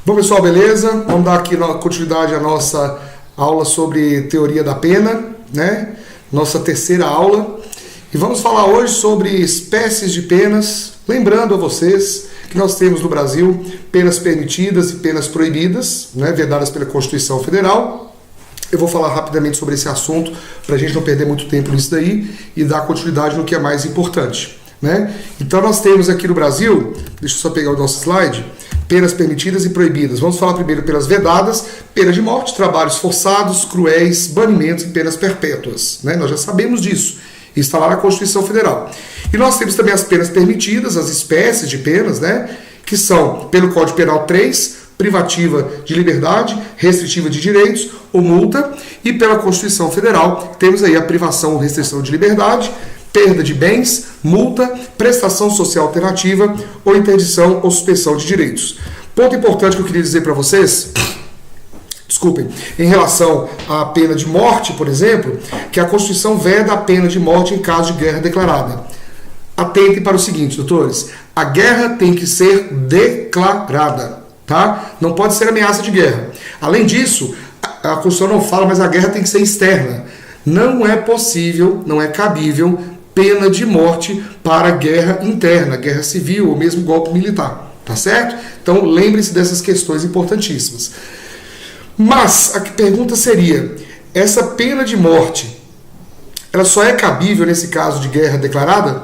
Bom, pessoal, beleza? Vamos dar aqui continuidade à nossa aula sobre teoria da pena, né? Nossa terceira aula. E vamos falar hoje sobre espécies de penas, lembrando a vocês que nós temos no Brasil penas permitidas e penas proibidas, né, vedadas pela Constituição Federal. Eu vou falar rapidamente sobre esse assunto para a gente não perder muito tempo nisso daí e dar continuidade no que é mais importante, né? Então nós temos aqui no Brasil, deixa eu só pegar o nosso slide, penas permitidas e proibidas. Vamos falar primeiro pelas vedadas, pena de morte, trabalhos forçados, cruéis, banimentos e penas perpétuas, né? Nós já sabemos disso. Isso está lá na Constituição Federal. E nós temos também as penas permitidas, as espécies de penas, né? Que são, pelo Código Penal 3, privativa de liberdade, restritiva de direitos ou multa, e pela Constituição Federal temos aí a privação ou restrição de liberdade, perda de bens, multa, prestação social alternativa ou interdição ou suspensão de direitos. Ponto importante que eu queria dizer para vocês, desculpem, em relação à pena de morte, por exemplo, que a Constituição veda a pena de morte em caso de guerra declarada. Atentem para o seguinte, doutores, a guerra tem que ser declarada, tá? Não pode ser ameaça de guerra. Além disso, a Constituição não fala, mas a guerra tem que ser externa. Não é possível, não é cabível pena de morte para guerra interna, guerra civil ou mesmo golpe militar, tá certo? Então lembre-se dessas questões importantíssimas. Mas a pergunta seria, essa pena de morte, ela só é cabível nesse caso de guerra declarada?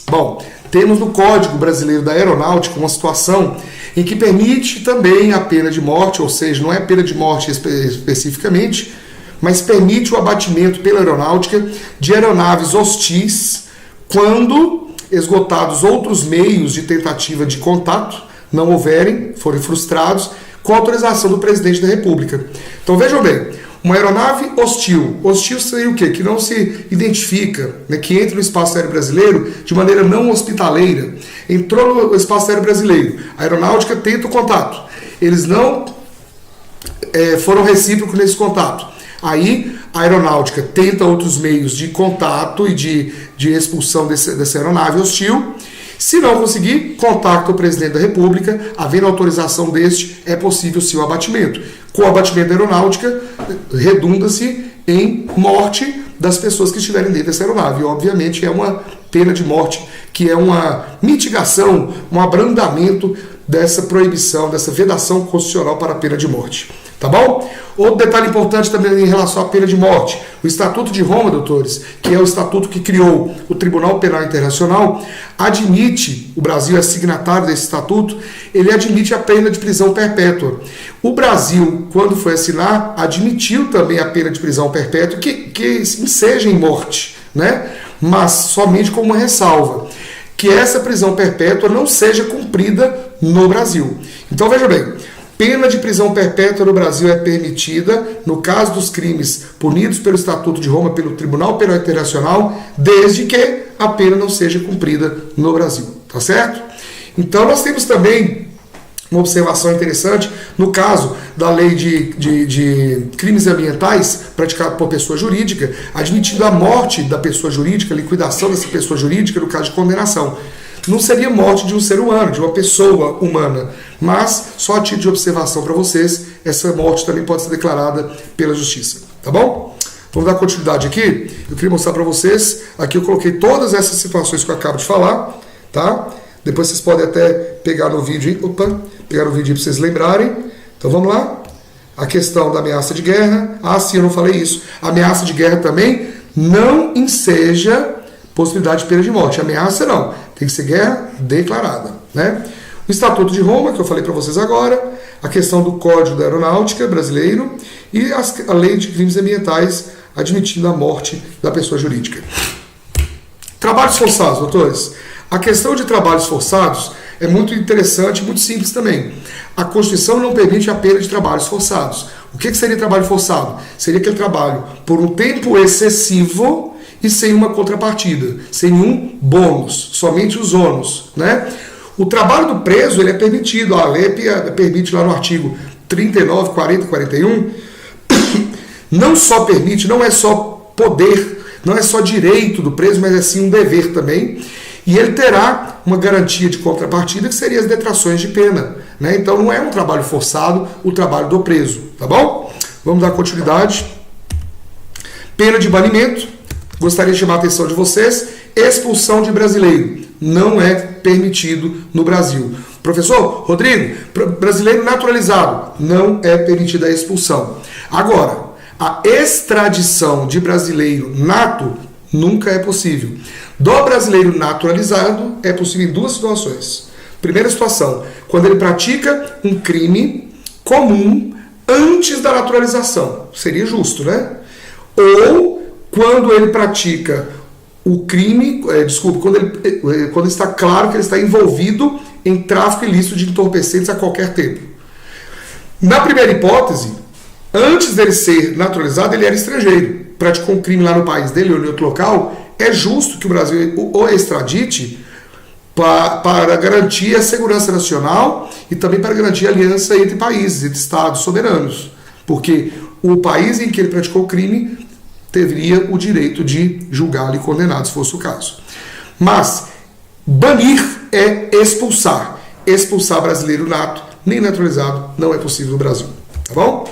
Bom, temos no Código Brasileiro da Aeronáutica uma situação em que permite também a pena de morte, ou seja, não é pena de morte especificamente, mas permite o abatimento pela aeronáutica de aeronaves hostis quando esgotados outros meios de tentativa de contato não houverem, forem frustrados, com autorização do presidente da República. Então vejam bem, uma aeronave hostil seria o quê? Que não se identifica, né, que entra no espaço aéreo brasileiro de maneira não hospitaleira. Entrou no espaço aéreo brasileiro, a aeronáutica tenta o contato. Eles não foram recíprocos nesse contato. Aí a aeronáutica tenta outros meios de contato e de expulsão dessa aeronave hostil. Se não conseguir, contacta o presidente da República, havendo autorização deste, é possível sim o abatimento. Com o abatimento da aeronáutica, redunda-se em morte das pessoas que estiverem dentro dessa aeronave. E, obviamente, é uma pena de morte que é uma mitigação, um abrandamento dessa proibição, dessa vedação constitucional para a pena de morte. Tá bom? Outro detalhe importante também em relação à pena de morte. O Estatuto de Roma, doutores, que é o estatuto que criou o Tribunal Penal Internacional, admite, o Brasil é signatário desse estatuto, ele admite a pena de prisão perpétua. O Brasil, quando foi assinar, admitiu também a pena de prisão perpétua, que enseja em morte, né? Mas somente com uma ressalva, que essa prisão perpétua não seja cumprida no Brasil. Então veja bem, pena de prisão perpétua no Brasil é permitida no caso dos crimes punidos pelo Estatuto de Roma, pelo Tribunal Penal Internacional, desde que a pena não seja cumprida no Brasil, tá certo? Então nós temos também uma observação interessante no caso da lei de crimes ambientais praticado por pessoa jurídica, admitindo a morte da pessoa jurídica, a liquidação dessa pessoa jurídica no caso de condenação. Não seria morte de um ser humano, de uma pessoa humana, mas só a título de observação para vocês, essa morte também pode ser declarada pela justiça, tá bom? Vamos dar continuidade aqui. Eu queria mostrar para vocês, aqui eu coloquei todas essas situações que eu acabo de falar, tá? Depois vocês podem até pegar no vídeo, pegar o vídeo para vocês lembrarem. Então vamos lá. A questão da ameaça de guerra. Ah, sim, eu não falei isso. A ameaça de guerra também não enseja possibilidade de pena de morte. Ameaça não. Tem que ser guerra declarada, né? O Estatuto de Roma, que eu falei para vocês agora, a questão do Código da Aeronáutica brasileiro e a lei de crimes ambientais admitindo a morte da pessoa jurídica. Trabalhos forçados, doutores. A questão de trabalhos forçados é muito interessante e muito simples também. A Constituição não permite a pena de trabalhos forçados. O que seria trabalho forçado? Seria aquele trabalho por um tempo excessivo e sem uma contrapartida, sem um bônus, somente os ônus, né? O trabalho do preso ele é permitido, a lei permite lá no artigo 39, 40 e 41, não só permite, não é só poder, não é só direito do preso, mas é sim um dever também, E ele terá uma garantia de contrapartida, que seria as detrações de pena, né? Então não é um trabalho forçado o trabalho do preso, tá bom? Vamos dar continuidade. Pena de banimento. Gostaria de chamar a atenção de vocês. Expulsão de brasileiro. Não é permitido no Brasil. Professor, Rodrigo, brasileiro naturalizado. Não é permitida a expulsão. Agora, a extradição de brasileiro nato nunca é possível. Do brasileiro naturalizado é possível em duas situações. Primeira situação, quando ele pratica um crime comum antes da naturalização. Seria justo, né? Ou quando ele pratica o crime, quando está claro que ele está envolvido em tráfico ilícito de entorpecentes a qualquer tempo. Na primeira hipótese, antes dele ser naturalizado, ele era estrangeiro, praticou um crime lá no país dele ou em outro local, é justo que o Brasil o extradite para garantir a segurança nacional e também para garantir a aliança entre países, entre estados soberanos, porque o país em que ele praticou o crime teria o direito de julgá-lo e condená-lo, se fosse o caso. Mas banir é expulsar. Expulsar brasileiro nato, nem naturalizado, não é possível no Brasil. Tá bom?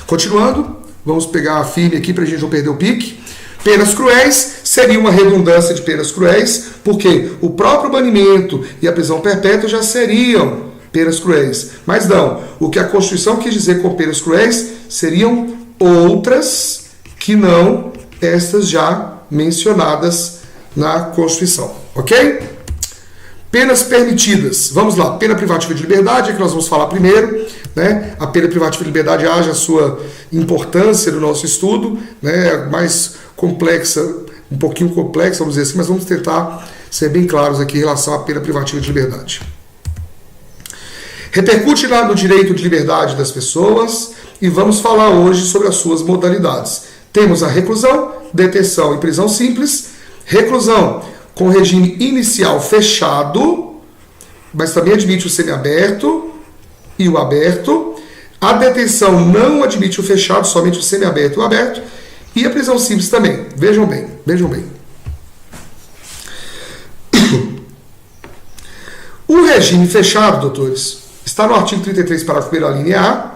Continuando, vamos pegar firme aqui para a gente não perder o pique. Penas cruéis seria uma redundância de penas cruéis, porque o próprio banimento e a prisão perpétua já seriam penas cruéis. Mas não, o que a Constituição quis dizer com penas cruéis seriam outras que não estas já mencionadas na Constituição, ok? Penas permitidas. Vamos lá, pena privativa de liberdade, é que nós vamos falar primeiro, né? A pena privativa de liberdade haja a sua importância no nosso estudo, né? Mais complexa, um pouquinho complexa, vamos dizer assim, mas vamos tentar ser bem claros aqui em relação à pena privativa de liberdade. Repercute lá no direito de liberdade das pessoas e vamos falar hoje sobre as suas modalidades. Temos a reclusão, detenção e prisão simples, reclusão com regime inicial fechado, mas também admite o semiaberto e o aberto. A detenção não admite o fechado, somente o semiaberto e o aberto. E a prisão simples também. Vejam bem, vejam bem. O regime fechado, doutores, está no artigo 33, parágrafo 1º, a linha A,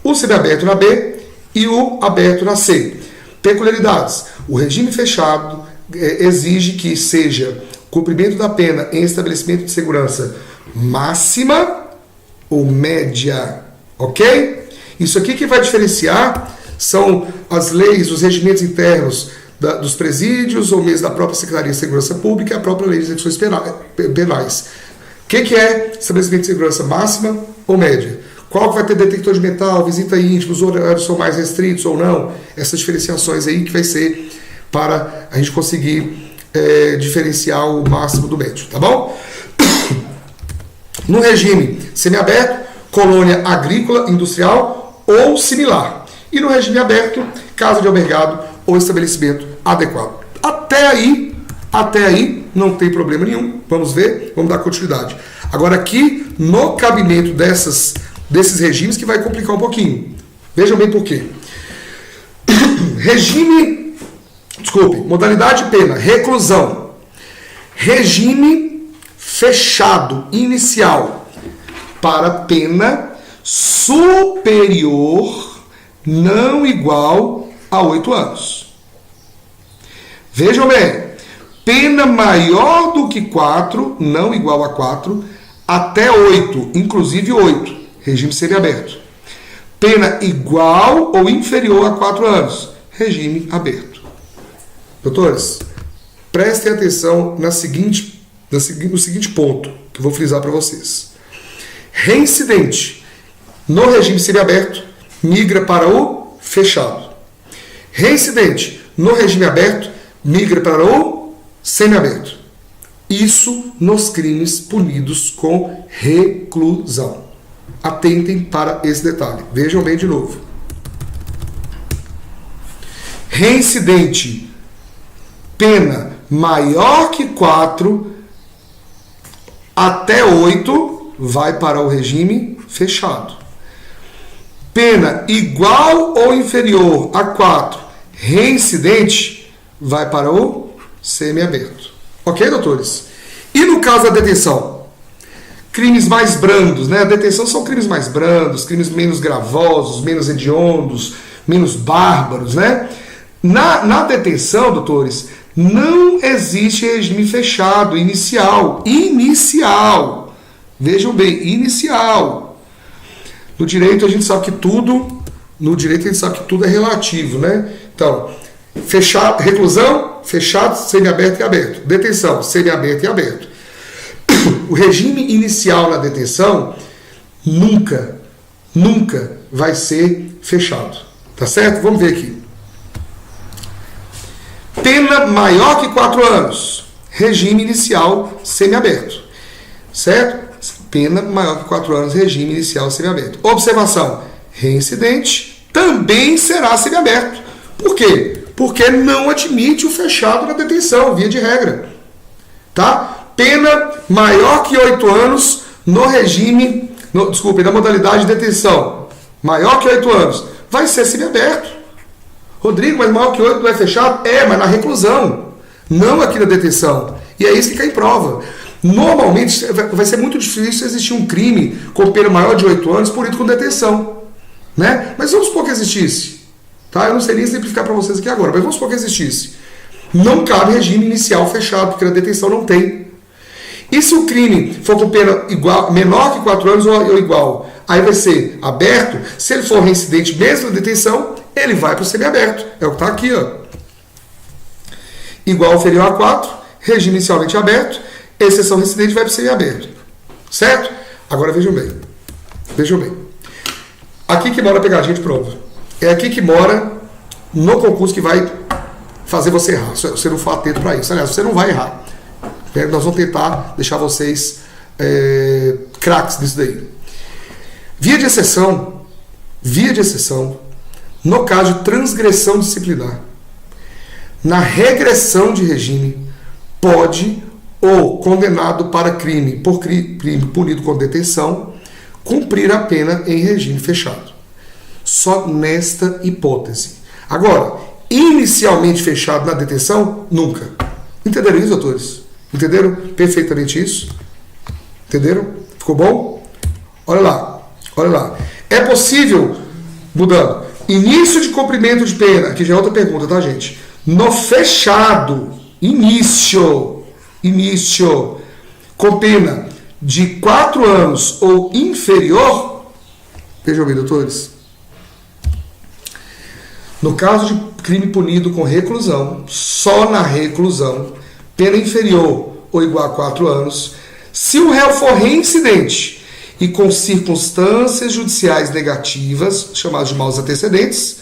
o semiaberto na B e o aberto na C. Peculiaridades. O regime fechado exige que seja cumprimento da pena em estabelecimento de segurança máxima ou média, ok? Isso aqui que vai diferenciar são as leis, os regimentos internos dos presídios ou mesmo da própria Secretaria de Segurança Pública e a própria lei de execuções penais. O que é estabelecimento de segurança máxima ou média? Qual vai ter detector de metal, visita íntima, os horários são mais restritos ou não? Essas diferenciações aí que vai ser para a gente conseguir diferenciar o máximo do médio, tá bom? No regime semiaberto, colônia agrícola, industrial ou similar. E no regime aberto, casa de albergado ou estabelecimento adequado. Até aí não tem problema nenhum. Vamos ver, vamos dar continuidade. Agora aqui, no cabimento desses regimes que vai complicar um pouquinho. Vejam bem por quê. Modalidade de pena, reclusão. Regime fechado, inicial, para pena superior, não igual a 8 anos. Vejam bem, pena maior do que 4, não igual a 4, até 8, inclusive 8, regime semiaberto. Pena igual ou inferior a 4 anos, regime aberto. Doutores, prestem atenção no seguinte ponto, que eu vou frisar para vocês. Reincidente no regime semiaberto migra para o fechado. Reincidente no regime aberto migra para o semiaberto. Isso nos crimes punidos com reclusão. Atentem para esse detalhe. Vejam bem de novo. Reincidente, pena maior que 4 até 8 vai para o regime fechado. Pena igual ou inferior a 4, reincidente, vai para o semiaberto. Ok, doutores? E no caso da detenção? Crimes mais brandos, né? A detenção são crimes mais brandos, crimes menos gravosos, menos hediondos, menos bárbaros, né? Na detenção, doutores, não existe regime fechado, inicial. Inicial. Vejam bem, inicial. No direito a gente sabe que tudo, é relativo, né? Então, fechado, reclusão, fechado, semiaberto e aberto. Detenção, semiaberto e aberto. O regime inicial na detenção nunca vai ser fechado. Tá certo? Vamos ver aqui. Pena maior que 4 anos. Regime inicial semiaberto. Certo? Pena maior que 4 anos. Regime inicial semiaberto. Observação. Reincidente também será semiaberto. Por quê? Porque não admite o fechado na detenção, via de regra. Tá? Pena maior que 8 anos no regime, na modalidade de detenção. Maior que 8 anos. Vai ser semiaberto. Rodrigo, mas maior que 8 não é fechado? É, mas na reclusão. Não aqui na detenção. E é isso que cai em prova. Normalmente vai ser muito difícil existir um crime com pena maior de 8 anos punido com detenção. Né? Mas vamos supor que existisse. Tá? Eu não sei nem exemplificar para vocês aqui agora, mas vamos supor que existisse. Não cabe regime inicial fechado, porque na detenção não tem. E se o crime for com pena igual, menor que 4 anos ou igual, aí vai ser aberto. Se ele for reincidente mesmo na detenção, ele vai para o semiaberto. É o que está aqui, ó. Igual ou inferior a 4, regime inicialmente aberto, exceção reincidente vai para o semiaberto. Certo? Agora vejam bem. Vejam bem. Aqui que mora a pegadinha de prova. É aqui que mora no concurso que vai fazer você errar. Você não for atento para isso. Aliás, você não vai errar. Nós vamos tentar deixar vocês craques nisso daí. Via de exceção, no caso de transgressão disciplinar, na regressão de regime, pode, ou condenado para crime, por crime punido com detenção, cumprir a pena em regime fechado. Só nesta hipótese. Agora, inicialmente fechado na detenção, nunca. Entenderam isso, doutores? Entenderam perfeitamente isso? Entenderam? Ficou bom? Olha lá. É possível, mudando, início de cumprimento de pena, aqui já é outra pergunta, tá, gente? No fechado, início, com pena de 4 anos ou inferior, vejam bem, doutores, no caso de crime punido com reclusão, só na reclusão, pena inferior ou igual a 4 anos, se o réu for reincidente e com circunstâncias judiciais negativas, chamados de maus antecedentes,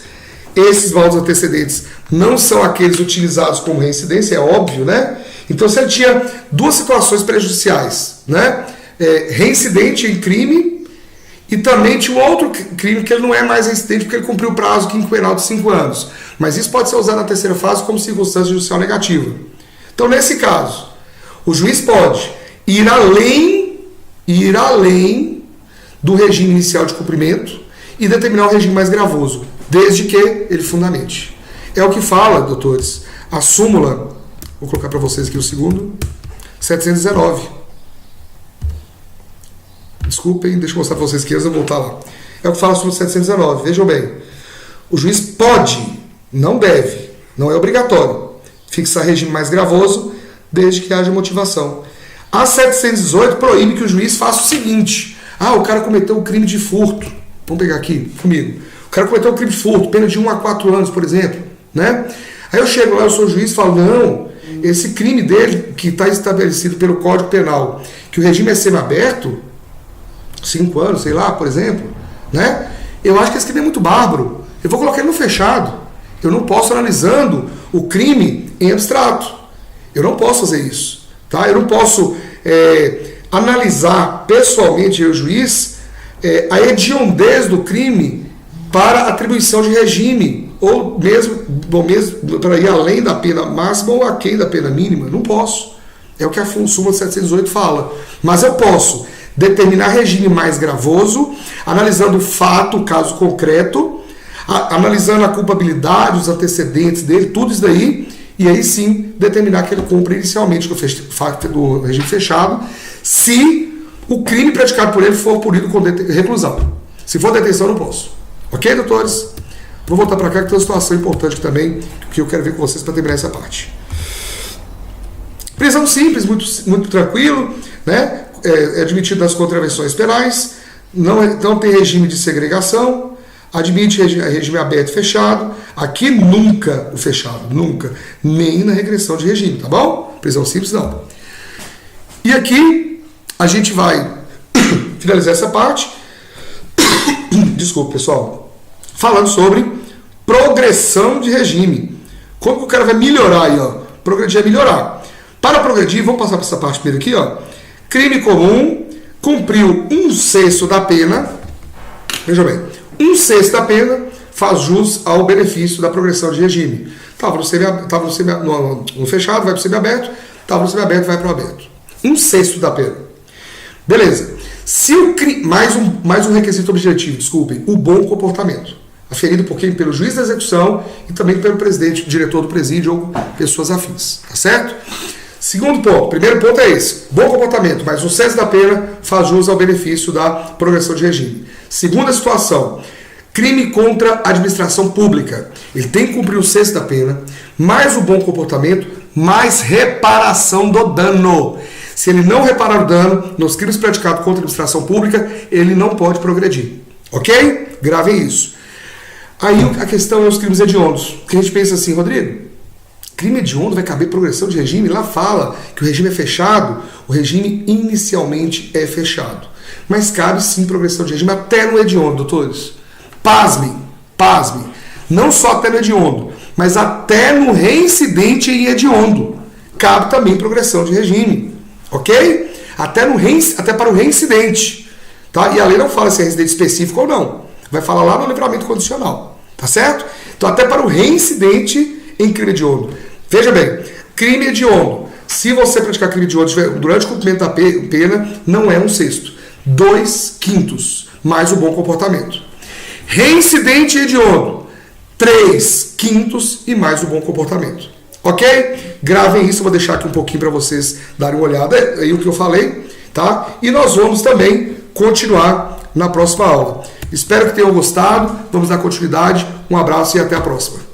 esses maus antecedentes não são aqueles utilizados como reincidência, é óbvio, né? Então, se ele tinha 2 situações prejudiciais, né? Reincidente em crime e também tinha um outro crime que ele não é mais reincidente porque ele cumpriu o prazo quinquenal de 5 anos. Mas isso pode ser usado na terceira fase como circunstância judicial negativa. Então, nesse caso, o juiz pode ir além do regime inicial de cumprimento e determinar o regime mais gravoso, desde que ele fundamente. É o que fala, doutores, a súmula, vou colocar para vocês aqui o segundo, 719. Desculpem, deixa eu mostrar para vocês que eu vou voltar lá. É o que fala a súmula 719, vejam bem. O juiz pode, não deve, não é obrigatório, fixar regime mais gravoso, desde que haja motivação. A 718 proíbe que o juiz faça o seguinte: o cara cometeu um crime de furto. Vamos pegar aqui comigo. O cara cometeu um crime de furto, pena de 1 a 4 anos, por exemplo, né? Aí eu chego lá, eu sou juiz e falo, não, esse crime dele, que está estabelecido pelo Código Penal, que o regime é semiaberto, 5 anos, sei lá, por exemplo, né? Eu acho que esse crime é muito bárbaro. Eu vou colocar ele no fechado. Eu não posso analisando o crime em abstrato. Eu não posso fazer isso. Tá? Eu não posso analisar pessoalmente, eu, juiz, a hediondez do crime para atribuição de regime, ou mesmo para ir além da pena máxima ou aquém da pena mínima. Não posso. É o que a súmula 718 fala. Mas eu posso determinar regime mais gravoso, analisando o fato, o caso concreto, analisando a culpabilidade, os antecedentes dele, tudo isso daí, e aí sim determinar que ele cumpra inicialmente do regime fechado, se o crime praticado por ele for punido com reclusão. Se for detenção, eu não posso. Ok, doutores? Vou voltar para cá que tem uma situação importante também que eu quero ver com vocês para terminar essa parte. Prisão simples, muito tranquilo, né? É admitido nas contravenções penais, não tem regime de segregação, admite regime aberto e fechado. Aqui nunca o fechado, nunca, nem na regressão de regime, tá bom? Prisão simples não. E aqui a gente vai finalizar essa parte. Desculpa, pessoal. Falando sobre progressão de regime. Como que o cara vai melhorar aí, ó? Progredir é melhorar. Para progredir, vamos passar para essa parte primeiro aqui, ó. Crime comum, cumpriu 1/6 da pena. Veja bem, 1/6 da pena faz jus ao benefício da progressão de regime. Estava no fechado, vai para o semiaberto. Estava no semiaberto, vai para o aberto. 1/6 da pena. Beleza. Se o mais um requisito objetivo, desculpem, o bom comportamento. Aferido por quem? Pelo juiz da execução e também pelo presidente, diretor do presídio ou pessoas afins. Tá certo? Segundo ponto, primeiro ponto é esse, bom comportamento, mas 1/6 da pena faz jus ao benefício da progressão de regime. Segunda situação, crime contra a administração pública. Ele tem que cumprir 1/6 da pena, mais o bom comportamento, mais reparação do dano. Se ele não reparar o dano nos crimes praticados contra a administração pública, ele não pode progredir. Ok? Gravem isso. Aí a questão é os crimes hediondos. Porque a gente pensa assim, Rodrigo, crime hediondo vai caber progressão de regime? Lá fala que o regime é fechado. O regime inicialmente é fechado. Mas cabe sim progressão de regime até no hediondo, doutores. Pasmem. Não só até no hediondo, mas até no reincidente em hediondo. Cabe também progressão de regime. Ok? Até para o reincidente. Tá? E a lei não fala se é residente específico ou não. Vai falar lá no livramento condicional. Tá certo? Então até para o reincidente em crime hediondo. Veja bem, crime hediondo. Se você praticar crime hediondo durante o cumprimento da pena, não é 1/6. 2/5 mais o bom comportamento. Reincidente hediondo. 3/5 e mais o bom comportamento. Ok? Gravem isso, eu vou deixar aqui um pouquinho para vocês darem uma olhada aí o que eu falei, tá? E nós vamos também continuar na próxima aula. Espero que tenham gostado, vamos dar continuidade, um abraço e até a próxima.